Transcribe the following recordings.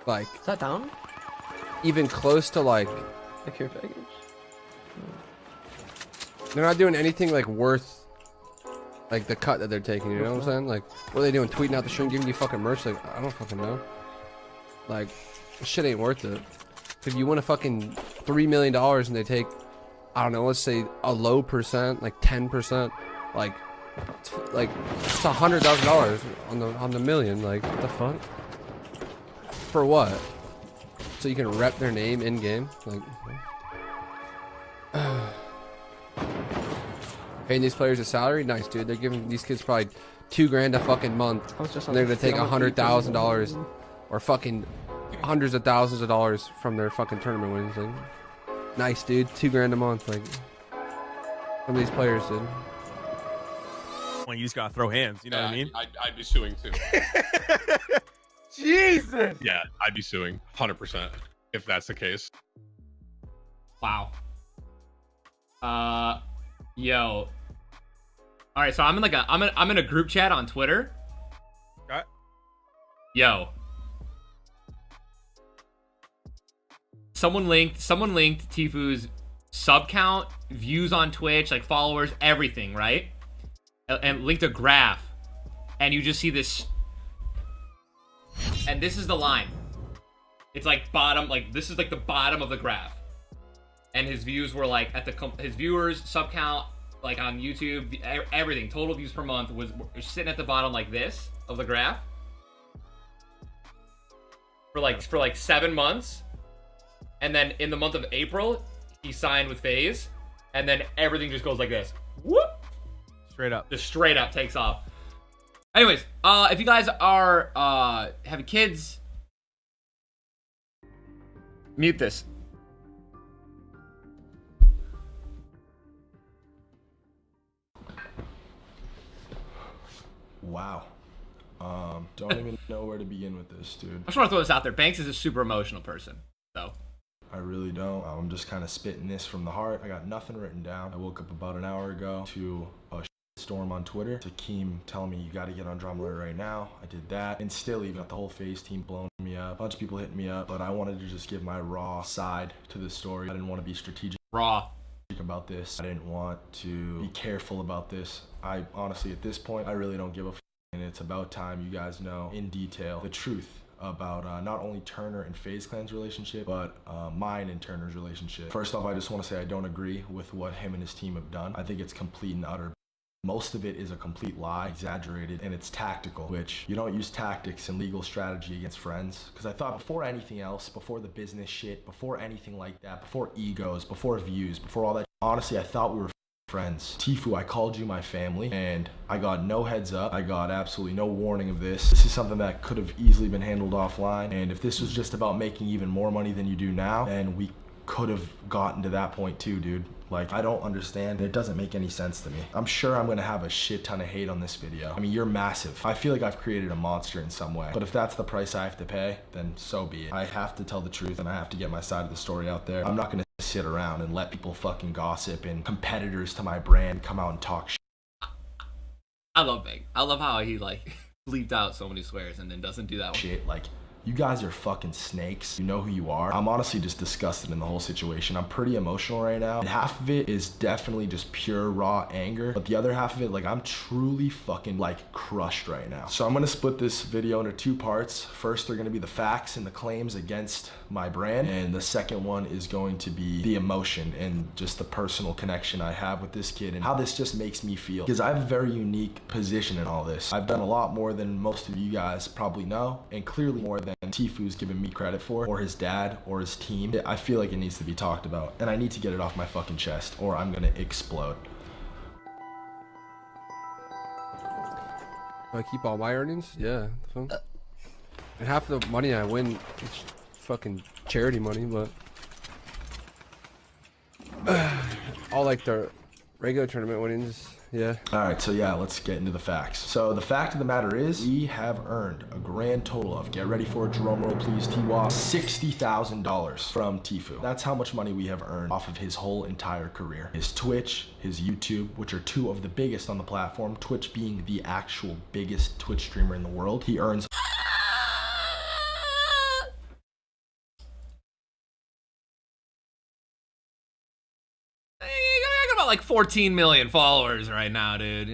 like Is that down? even close to like The care package. they're not doing anything like worth like the cut that they're taking, you know what I'm saying? Like what are they doing? Tweeting out the shit and giving you fucking merch? Like I don't fucking know. Like this shit ain't worth it. If you win a fucking $3 million and they take, I don't know, let's say a low percent, like 10%, like it's $100,000 on the million. Like what the fuck? For what? So you can rep their name in game? Like paying these players a salary? Nice, dude. They're giving these kids probably $2 grand a fucking month. And they're gonna take $100,000 or fucking hundreds of thousands of dollars from their fucking tournament wins. Like, nice, dude. $2 grand a month. Like some of these players, dude. When you just gotta throw hands, you know what I mean? I'd be suing too. Jesus. Yeah, I'd be suing 100% if that's the case. Wow. Yo. All right, so I'm in like I'm in a group chat on Twitter. Okay. Yo. Someone linked Tfue's sub count, views on Twitch, like followers, everything, right? And linked a graph. And you just see this. And this is the line. It's like bottom, like this is like the bottom of the graph. And his views were like at his viewers sub count, like on YouTube, everything, total views per month was sitting at the bottom like this of the graph. For like 7 months. And then in the month of April, he signed with Faze, and then everything just goes like this. Whoop! Straight up. Just straight up takes off. Anyways, if you guys are having kids, mute this. Wow. Don't even know where to begin with this, dude. I just want to throw this out there. Banks is a super emotional person, so. I really don't. I'm just kind of spitting this from the heart. I got nothing written down. I woke up about an hour ago to a storm on Twitter. Takeem telling me you got to get on Drama Alert right now. I did that. And still even got the whole Faze team blowing me up. A bunch of people hitting me up. But I wanted to just give my raw side to the story. I didn't want to be strategic about this. I didn't want to be careful about this. I honestly, at this point, I really don't give a f***. And it's about time you guys know in detail the truth about not only Turner and Faze Clan's relationship, but mine and Turner's relationship. First off, I just want to say I don't agree with what him and his team have done. I think it's complete and utter. Most of it is a complete lie, exaggerated, and it's tactical, which you don't use tactics and legal strategy against friends. Because I thought before anything else, before the business shit, before anything like that, before egos, before views, before all that, honestly, I thought we were friends. Tfue, I called you my family, and I got no heads up. I got absolutely no warning of this. This is something that could have easily been handled offline, and if this was just about making even more money than you do now, then we could have gotten to that point too, dude. Like, I don't understand. It doesn't make any sense to me. I'm sure I'm gonna have a shit ton of hate on this video. I mean, you're massive. I feel like I've created a monster in some way, but if that's the price I have to pay, then so be it. I have to tell the truth, and I have to get my side of the story out there. I'm not gonna sit around and let people fucking gossip and competitors to my brand come out and talk shit. I love Big. I love how he like bleeped out so many swears and then doesn't do that one. Shit, like, you guys are fucking snakes. You know who you are. I'm honestly just disgusted in the whole situation. I'm pretty emotional right now. And half of it is definitely just pure raw anger. But the other half of it, like, I'm truly fucking like crushed right now. So I'm gonna split this video into 2 parts. First, they're gonna be the facts and the claims against my brand. And the second one is going to be the emotion and just the personal connection I have with this kid and how this just makes me feel. Because I have a very unique position in all this. I've done a lot more than most of you guys probably know, and clearly more than Tfue's given me credit for, or his dad, or his team. I feel like it needs to be talked about, and I need to get it off my fucking chest, or I'm gonna explode. Do I keep all my earnings? Yeah. And half the money I win is fucking charity money, but all like the regular tournament winnings. Yeah. All right, so yeah, let's get into the facts. So the fact of the matter is, we have earned a grand total of, get ready for a drum roll please, T-Wah, $60,000 from Tfue. That's how much money we have earned off of his whole entire career. His Twitch, his YouTube, which are 2 of the biggest on the platform, Twitch being the actual biggest Twitch streamer in the world. He earns like 14 million followers right now, dude.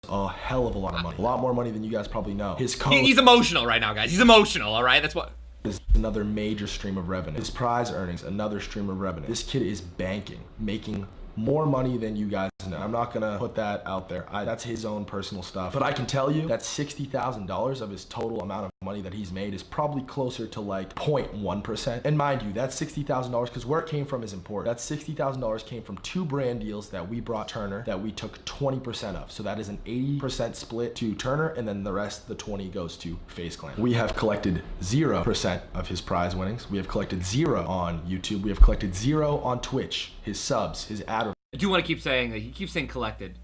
A hell of a lot of money. A lot more money than you guys probably know. His code He's emotional right now, guys. He's emotional, all right? That's what. is another major stream of revenue. His prize earnings, another stream of revenue. This kid is banking, making more money than you guys know. I'm not gonna put that out there. That's his own personal stuff. But I can tell you that $60,000 of his total amount of money that he's made is probably closer to like 0.1%. And mind you, that $60,000, because where it came from is important. That $60,000 came from 2 brand deals that we brought Turner that we took 20% of. So that is an 80% split to Turner, and then the rest, the 20 goes to Faze Clan. We have collected 0% of his prize winnings. We have collected 0 on YouTube. We have collected 0 on Twitch, his subs, his ad. I do want to keep saying that he keeps saying collected,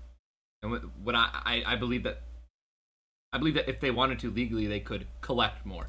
and what I believe that if they wanted to legally, they could collect more.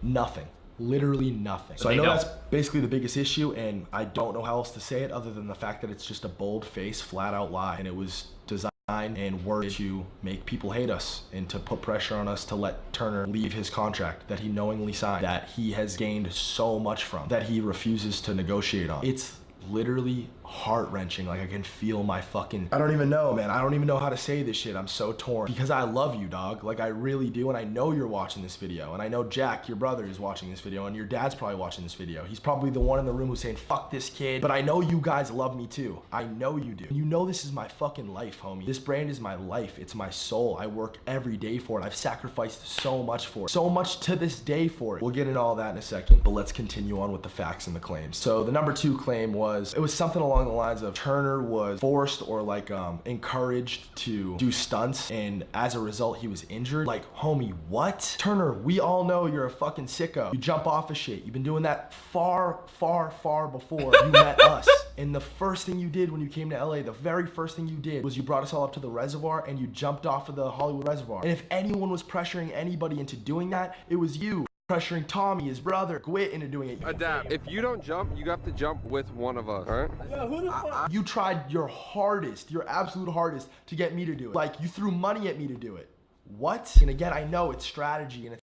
Nothing, literally nothing. So I know that's basically the biggest issue, and I don't know how else to say it other than the fact that it's just a bold-faced, flat-out lie, and it was designed and worded to make people hate us and to put pressure on us to let Turner leave his contract that he knowingly signed, that he has gained so much from, that he refuses to negotiate on. It's literally heart-wrenching. Like, I can feel my fucking, I don't even know, man. I don't even know how to say this shit. I'm so torn because I love you, dog. Like, I really do, and I know you're watching this video, and I know Jack, your brother, is watching this video, and your dad's probably watching this video. He's probably the one in the room who's saying, fuck this kid, but I know you guys love me too. I know you do. You know this is my fucking life, homie. This brand is my life. It's my soul. I work every day for it. I've sacrificed so much for it. So much to this day for it. We'll get into all that in a second, but let's continue on with the facts and the claims. So the number 2 claim was, it was something along the lines of Turner was forced or like encouraged to do stunts, and as a result he was injured. Like, homie, what? Turner, we all know you're a fucking sicko. You jump off of shit. You've been doing that far before you met us. And the first thing you did when you came to LA, the very first thing you did was you brought us all up to the reservoir and you jumped off of the Hollywood Reservoir. And if anyone was pressuring anybody into doing that, it was you. Pressuring Tommy, his brother, Gwit, into doing it. Adapt. If you don't jump, you have to jump with one of us, alright? Yeah, who the fuck? You tried your hardest, your absolute hardest, to get me to do it. Like, you threw money at me to do it. What? And again, I know it's strategy and it's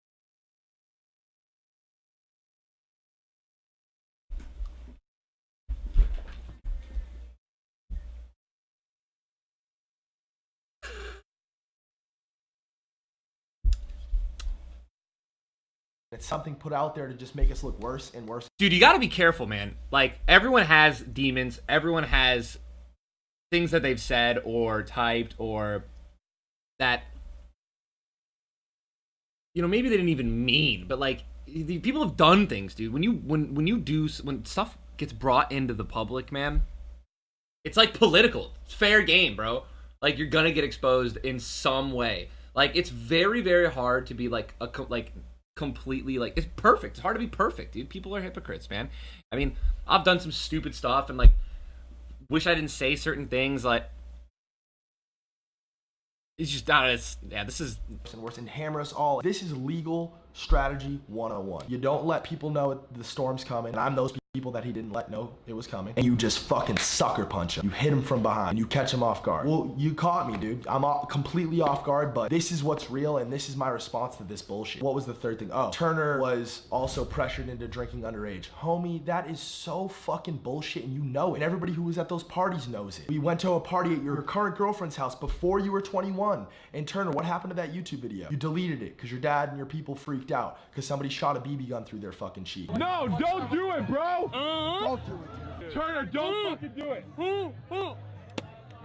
something put out there to just make us look worse and worse. Dude, you gotta be careful, man. Like, everyone has demons. Everyone has things that they've said or typed or that, you know, maybe they didn't even mean, but like, people have done things, dude. When stuff gets brought into the public, man, it's like political. It's fair game, bro. Like, you're gonna get exposed in some way. Like, it's very, very hard to be like completely, like, it's perfect. It's hard to be perfect, dude. People are hypocrites, man. I mean, I've done some stupid stuff and like wish I didn't say certain things. Like, it's just not as, yeah, this is worse and hammer us all. This is legal strategy 101. You don't let people know the storm's coming, and I'm those people that he didn't let know it was coming, and you just fucking sucker punch him. You hit him from behind and you catch him off guard. Well, you caught me, dude. I'm completely off guard, but this is what's real, and this is my response to this bullshit. What was the third thing? Oh, Turner was also pressured into drinking underage. Homie, that is so fucking bullshit, and you know it, and everybody who was at those parties knows it. We went to a party at your current girlfriend's house before you were 21, and Turner, what happened to that YouTube video? You deleted it because your dad and your people freaked out because somebody shot a BB gun through their fucking cheek. No, don't do it, bro. Don't do it, Turner, don't fucking do it.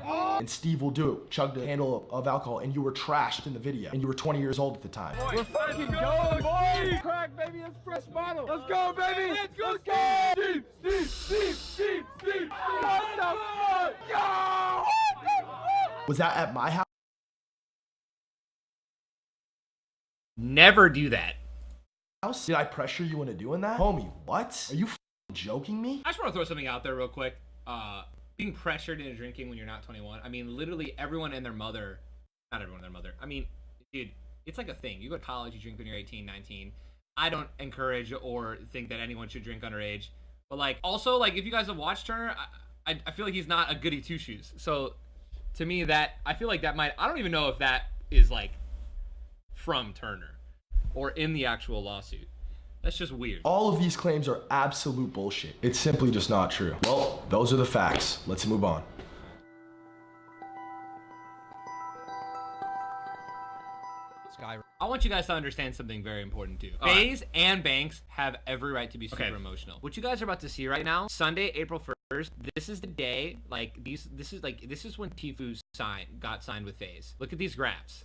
And Steve will do it. Chugged a handle of alcohol, and you were trashed in the video, and you were 20 years old at the time. We're fucking going, boy. Crack, baby, it's fresh bottle. Let's go, baby. Let's go. Steve. What the fuck? Yo! Was that at my house? never do that. Did I pressure you into doing that? Homie, what? Are you joking me? I just want to throw something out there real quick. Being pressured into drinking when you're not 21. I mean, literally everyone and their mother, not everyone and their mother. I mean, dude, it's like a thing. You go to college, you drink when you're 18, 19. I don't encourage or think that anyone should drink underage. But like, also, like, if you guys have watched Turner, I feel like he's not a goody two shoes. So to me, that, I feel like that might, I don't even know if that is like from Turner or in the actual lawsuit. That's just weird. All of these claims are absolute bullshit. It's simply just not true. Well, those are the facts. Let's move on. I want you guys to understand something very important too. Faze and Banks have every right to be super emotional. What you guys are about to see right now, Sunday, April 1st, this is the day, like this is when Tfue got signed with Faze. Look at these graphs.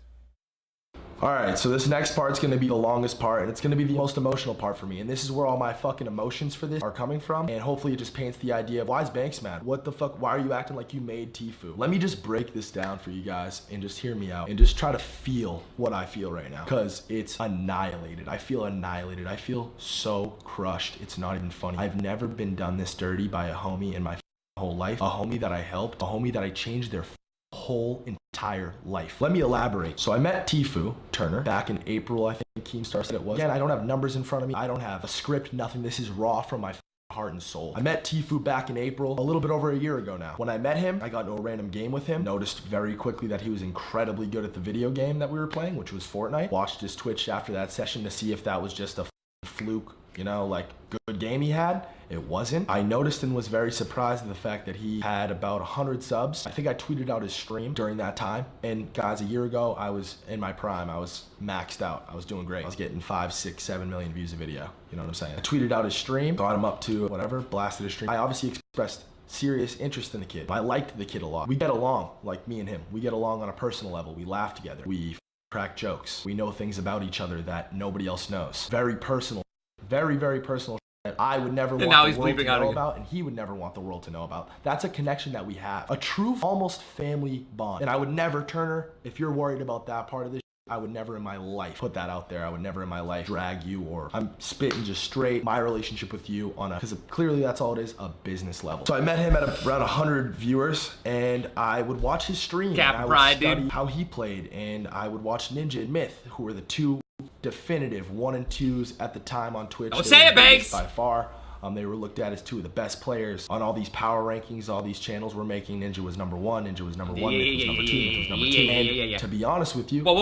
All right, so this next part's gonna be the longest part, and it's gonna be the most emotional part for me. And this is where all my fucking emotions for this are coming from. And hopefully it just paints the idea of, why is Banks mad? What the fuck? Why are you acting like you made Tfue? Let me just break this down for you guys and just hear me out and just try to feel what I feel right now, because it's annihilated. I feel annihilated. I feel so crushed. It's not even funny. I've never been done this dirty by a homie in my whole life. A homie that I helped, a homie that I changed their whole entire life. Let me elaborate. So I met Tfue Turner back in April, I think Keemstar said it was. Again, I don't have numbers in front of me. I don't have a script, nothing. This is raw from my heart and soul. I met Tfue back in April, a little bit over a year ago now. When I met him, I got into a random game with him. Noticed very quickly that he was incredibly good at the video game that we were playing, which was Fortnite. Watched his Twitch after that session to see if that was just a fluke, you know, like good game he had. It wasn't. I noticed and was very surprised at the fact that he had about 100 subs. I think I tweeted out his stream during that time. And guys, a year ago, I was in my prime. I was maxed out. I was doing great. I was getting 5, 6, 7 million views a video. You know what I'm saying? I tweeted out his stream, got him up to whatever, blasted his stream. I obviously expressed serious interest in the kid. I liked the kid a lot. We get along, like me and him. We get along on a personal level. We laugh together. We crack jokes. We know things about each other that nobody else knows. Very personal. Very, very personal that I would never want the world to know about, and he would never want the world to know about. That's a connection that we have. A true, almost family bond. And I would never, Turner, if you're worried about that part of this, I would never in my life put that out there. I would never in my life drag you, or I'm spitting just straight my relationship with you on a, because clearly that's all it is, a business level. So I met him at around 100 viewers, and I would watch his stream. Cap pride, dude. How he played, and I would watch Ninja and Myth, who were the two definitive 1 and 2s at the time on Twitch. Don't say it, Banks! By far. They were looked at as two of the best players on all these power rankings, all these channels we're making. Ninja was number 1, Ninja was number 1, Myth was number 2, Myth was number 2. And to be honest with you, my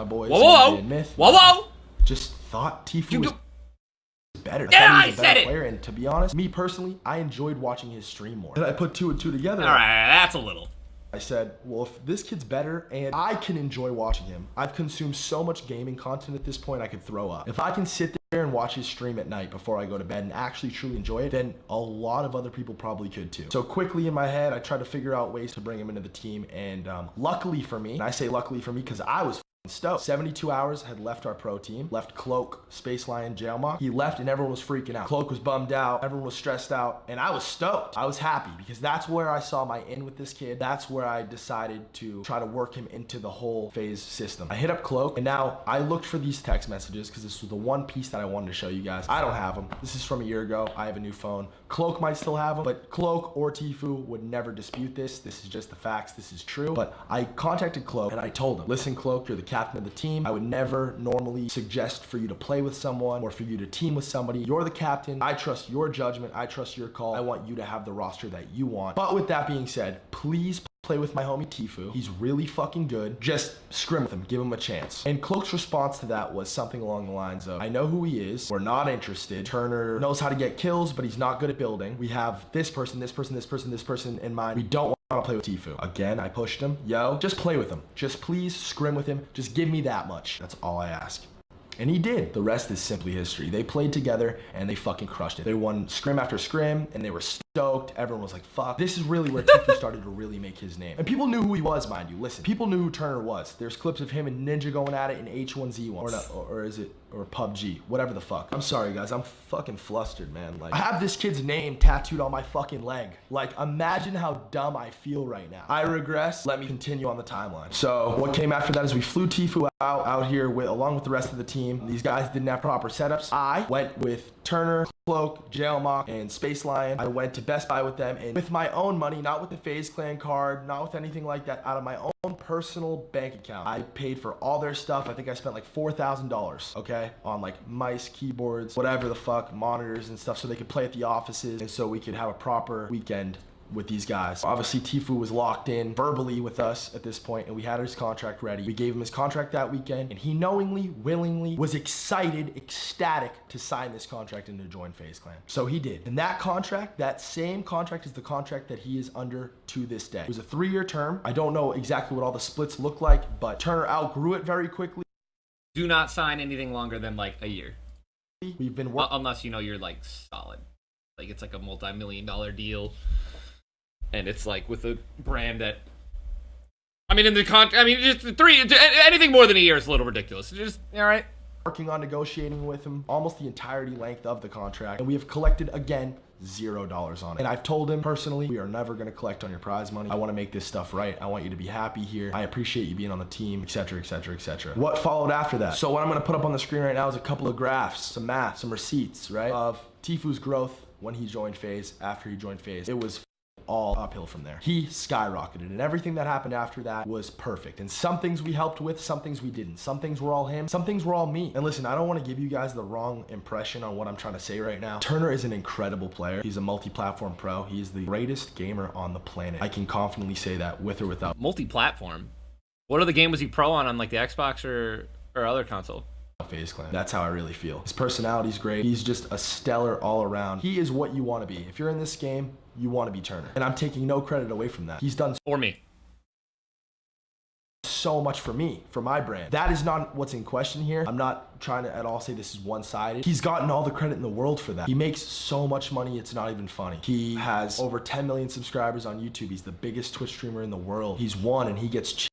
boys, Ninja and Myth, just thought Tfue was better. Yeah, he was a better player, and to be honest, me personally, I enjoyed watching his stream more. And I put 2 and 2 together. All right, that's a little. I said, well, if this kid's better and I can enjoy watching him, I've consumed so much gaming content at this point I could throw up. If I can sit there and watch his stream at night before I go to bed and actually truly enjoy it, then a lot of other people probably could too. So quickly in my head, I tried to figure out ways to bring him into the team, and luckily for me, and I say luckily for me because I was stoked. 72 hours had left our pro team, left Cloak, Space Lion, Jailmock. He left and everyone was freaking out. Cloak was bummed out, everyone was stressed out, and I was stoked. I was happy because that's where I saw my in with this kid. That's where I decided to try to work him into the whole Faze system. I hit up Cloak, and now I looked for these text messages because this was the one piece that I wanted to show you guys. I don't have them. This is from a year ago. I have a new phone. Cloak might still have them, but Cloak or Tfue would never dispute this. This is just the facts. This is true. But I contacted Cloak and I told him, listen, Cloak, you're the captain of the team. I would never normally suggest for you to play with someone or for you to team with somebody. You're the captain. I trust your judgment. I trust your call. I want you to have the roster that you want. But with that being said, please play with my homie Tfue. He's really fucking good. Just scrim with him. Give him a chance. And Cloak's response to that was something along the lines of, I know who he is. We're not interested. Turner knows how to get kills, but he's not good at building. We have this person, this person, this person, this person in mind. We don't want to play with Tfue. Again, I pushed him. Yo, just play with him. Just please scrim with him. Just give me that much. That's all I ask. And he did. The rest is simply history. They played together and they fucking crushed it. They won scrim after scrim and they were stoked. Everyone was like, fuck. This is really where Tfue started to really make his name. And people knew who he was, mind you. Listen, people knew who Turner was. There's clips of him and Ninja going at it in H1Z1. Or not, or is it, or PUBG, whatever the fuck. I'm sorry guys, I'm fucking flustered, man. Like, I have this kid's name tattooed on my fucking leg. Like, imagine how dumb I feel right now. I regress. Let me continue on the timeline. So what came after that is we flew Tfue out here along with the rest of the team. These guys didn't have proper setups. I went with Turner, Cloak, Jailmock, and Space Lion. I went to Best Buy with them, and with my own money, not with the Faze Clan card, not with anything like that, out of my own personal bank account, I paid for all their stuff. I think I spent like $4,000, okay, on like mice, keyboards, whatever the fuck, monitors and stuff, so they could play at the offices, and so we could have a proper weekend with these guys. Obviously, Tfue was locked in verbally with us at this point, and we had his contract ready. We gave him his contract that weekend, and he knowingly, willingly, was excited, ecstatic to sign this contract and to join Faze Clan. So he did. And that contract, that same contract is the contract that he is under to this day. It was a 3-year term. I don't know exactly what all the splits look like, but Turner outgrew it very quickly. Do not sign anything longer than like a year. We've been working. Unless you know you're like solid. Like it's like a multi-million-dollar deal. And it's like with a brand that, I mean, in the just anything more than a year is a little ridiculous. Just, all right. Working on negotiating with him almost the entirety length of the contract. And we have collected, again, $0 on it. And I've told him personally, we are never going to collect on your prize money. I want to make this stuff right. I want you to be happy here. I appreciate you being on the team, etc., etc., etc. What followed after that? So what I'm going to put up on the screen right now is a couple of graphs, some math, some receipts, right? Of Tfue's growth when he joined Faze, after he joined Faze. It was all uphill from there. He skyrocketed, and everything that happened after that was perfect. And some things we helped with, some things we didn't. Some things were all him, some things were all me. And listen, I don't want to give you guys the wrong impression on what I'm trying to say right now. Turner is an incredible player. He's a multi-platform pro. He is the greatest gamer on the planet. I can confidently say that with or without. Multi-platform? What other game was he pro on like the Xbox or other console? Faze Clan. That's how I really feel. His personality's great. He's just a stellar all around. He is what you want to be. If you're in this game, you want to be Turner. And I'm taking no credit away from that. He's done or me. So much for me, for my brand. That is not what's in question here. I'm not trying to at all say this is one-sided. He's gotten all the credit in the world for that. He makes so much money, it's not even funny. He has over 10 million subscribers on YouTube. He's the biggest Twitch streamer in the world. He's won and he gets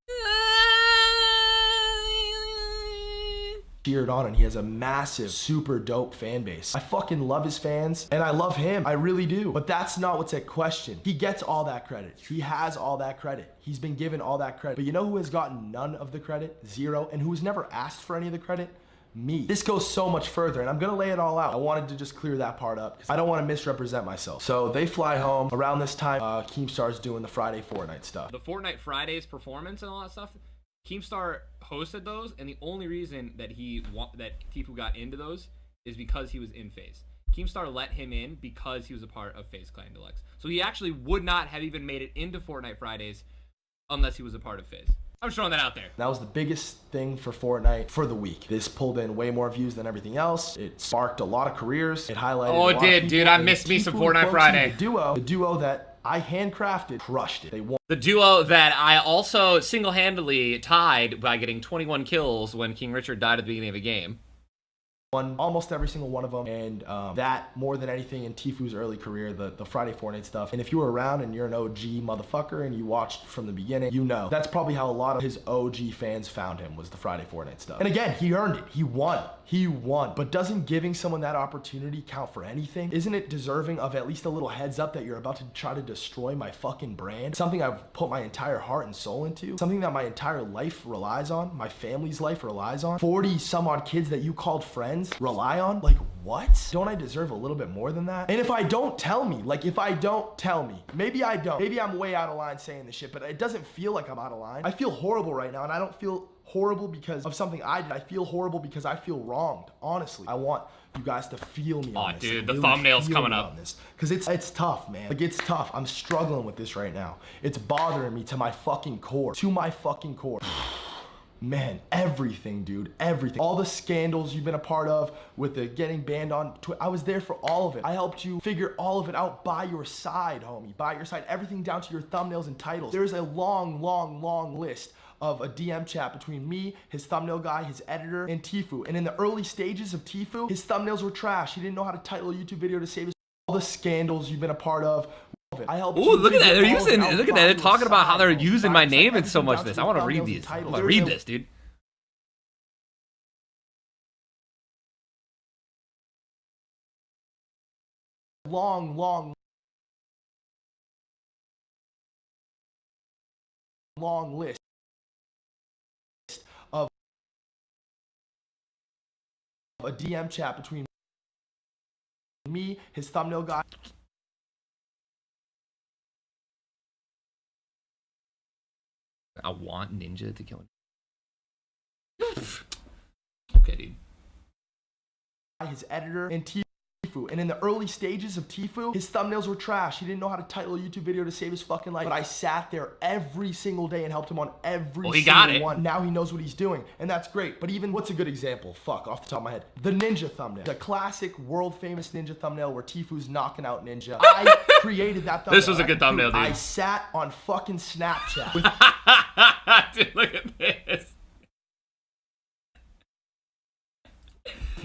cheered on, and he has a massive, super dope fan base. I fucking love his fans, and I love him. I really do. But that's not what's at question. He gets all that credit. He has all that credit. He's been given all that credit. But you know who has gotten none of the credit? Zero. And who has never asked for any of the credit? Me. This goes so much further, and I'm gonna lay it all out. I wanted to just clear that part up because I don't want to misrepresent myself. So they fly home around this time. Keemstar's doing the Friday Fortnite stuff. The Fortnite Fridays performance and all that stuff. Keemstar hosted those, and the only reason that Tfue got into those is because he was in Faze. Keemstar let him in because he was a part of Faze Clan Deluxe. So he actually would not have even made it into Fortnite Fridays unless he was a part of Faze. I'm just throwing that out there. That was the biggest thing for Fortnite for the week. This pulled in way more views than everything else. It sparked a lot of careers. It highlighted. Oh, it did, dude. I missed me some Fortnite Friday. The duo that I handcrafted crushed it. They won. The duo that I also single-handedly tied by getting 21 kills when King Richard died at the beginning of a game. Won almost every single one of them, and that more than anything in Tfue's early career, the Friday Fortnite stuff. And if you were around and you're an OG motherfucker and you watched from the beginning, you know that's probably how a lot of his OG fans found him, was the Friday Fortnite stuff. And again, he earned it. He won. He won. But doesn't giving someone that opportunity count for anything? Isn't it deserving of at least a little heads up that you're about to try to destroy my fucking brand? Something I've put my entire heart and soul into. Something that my entire life relies on. My family's life relies on. 40 some odd kids that you called friends rely on? Like, what? Don't I deserve a little bit more than that? And if I don't, tell me. Like, if I don't, tell me. Maybe I don't. Maybe I'm way out of line saying this shit, but it doesn't feel like I'm out of line. I feel horrible right now, and I don't feel horrible because of something I did. I feel horrible because I feel wronged. Honestly, I want you guys to feel me on this. Oh, dude, the thumbnail's coming up. Because it's tough, man. Like, it's tough. I'm struggling with this right now. It's bothering me to my fucking core. To my fucking core. Man, everything, dude, everything. All the scandals you've been a part of with the getting banned on Twitter, I was there for all of it. I helped you figure all of it out by your side, homie, by your side. Everything down to your thumbnails and titles. There's a long, long, long list of a DM chat between me, his thumbnail guy, his editor, and Tfue. And in the early stages of Tfue, his thumbnails were trash. He didn't know how to title a YouTube video to save his. All the scandals you've been a part of. I helped. Ooh, look at that. They're using. Look at that. They're talking about how they're using my name in so much of this. I want to read these. I want to read this, dude. Long list of a DM chat between me, his thumbnail guy. I want Ninja to kill him. Okay, dude. His editor and Tfue Tfue. And in the early stages of Tfue, his thumbnails were trash. He didn't know how to title a YouTube video to save his fucking life. But I sat there every single day and helped him on every single one. Now he knows what he's doing, and that's great. But even, what's a good example? Fuck, off the top of my head. The ninja thumbnail. The classic world famous ninja thumbnail where Tfue's knocking out Ninja. I created that thumbnail. This was a good thumbnail, dude. I sat on fucking Snapchat with dude, look at this.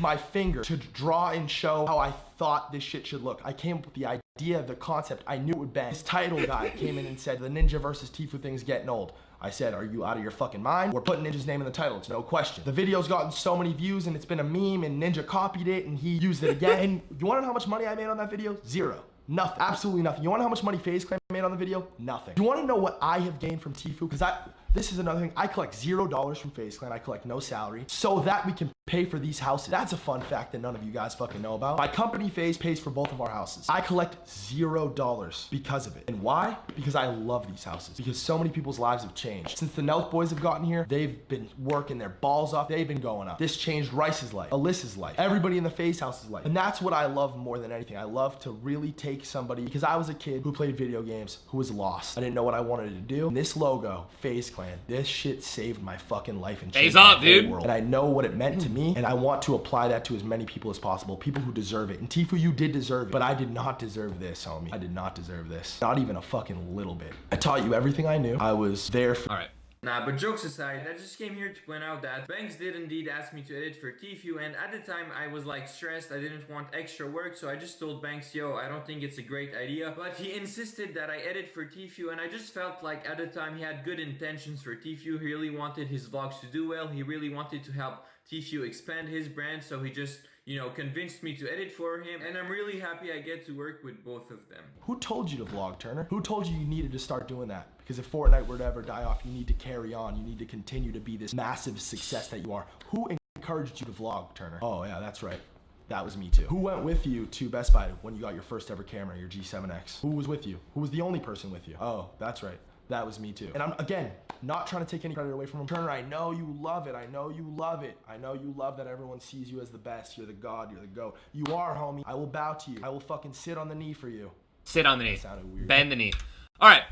my finger to draw and show how I thought this shit should look. I came up with the idea, the concept. I knew it would bang. This title guy came in and said, the Ninja versus Tfue thing's getting old. I said, are you out of your fucking mind? We're putting Ninja's name in the title, it's no question. The video's gotten so many views and it's been a meme and Ninja copied it and he used it again. And you wanna know how much money I made on that video? Zero. Nothing. Absolutely nothing. You wanna know how much money Faze Clan made on the video? Nothing. You wanna know what I have gained from Tfue? Because this is another thing. I collect $0 from Faze Clan. I collect no salary so that we can pay for these houses. That's a fun fact that none of you guys fucking know about. My company Faze pays for both of our houses. I collect $0 because of it. And why? Because I love these houses. Because so many people's lives have changed. Since the Nelk boys have gotten here, they've been working their balls off. They've been going up. This changed Rice's life, Alyssa's life, everybody in the Faze house's life. And that's what I love more than anything. I love to really take somebody, because I was a kid who played video games, who was lost. I didn't know what I wanted to do. And this logo, Faze Clan, this shit saved my fucking life and changed my whole world. And I know what it meant to me, and I want to apply that to as many people as possible, people who deserve it. And Tfue, you did deserve it, but I did not deserve this, homie. I did not deserve this. Not even a fucking little bit. I taught you everything I knew. I was there for— All right. Nah, but jokes aside, I just came here to point out that Banks did indeed ask me to edit for Tfue, and at the time I was like stressed, I didn't want extra work, so I just told Banks, yo, I don't think it's a great idea, but he insisted that I edit for Tfue, and I just felt like at the time he had good intentions for Tfue. He really wanted his vlogs to do well, he really wanted to help Tfue expand his brand, so he just, you know, convinced me to edit for him, and I'm really happy I get to work with both of them. Who told you to vlog, Turner? Who told you you needed to start doing that? Because if Fortnite were to ever die off, you need to carry on. You need to continue to be this massive success that you are. Who encouraged you to vlog, Turner? Oh yeah, that's right. That was me too. Who went with you to Best Buy when you got your first ever camera, your G7X? Who was with you? Who was the only person with you? Oh, that's right. That was me too. And I'm, again, not trying to take any credit away from him. Turner, I know you love it. I know you love it. I know you love that everyone sees you as the best. You're the god. You're the GOAT. You are, homie. I will bow to you. I will fucking sit on the knee for you. Sit on the knee. That sounded weird. Bend the knee. All right.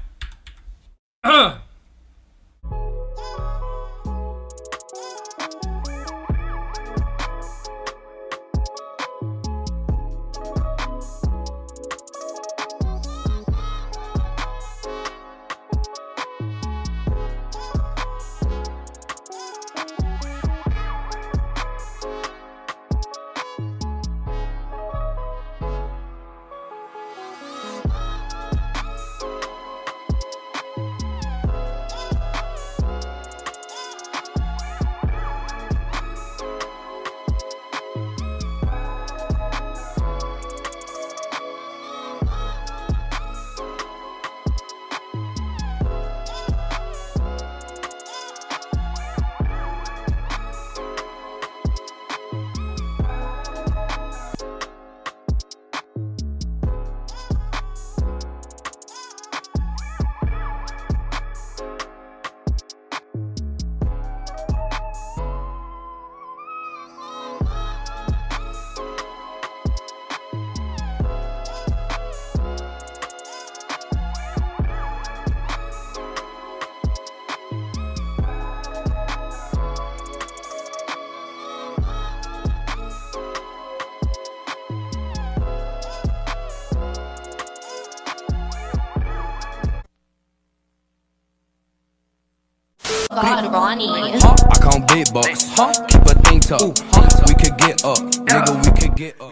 God, Ronnie. I count big bucks, keep a thing tucked. We could get up, nigga, we could get up.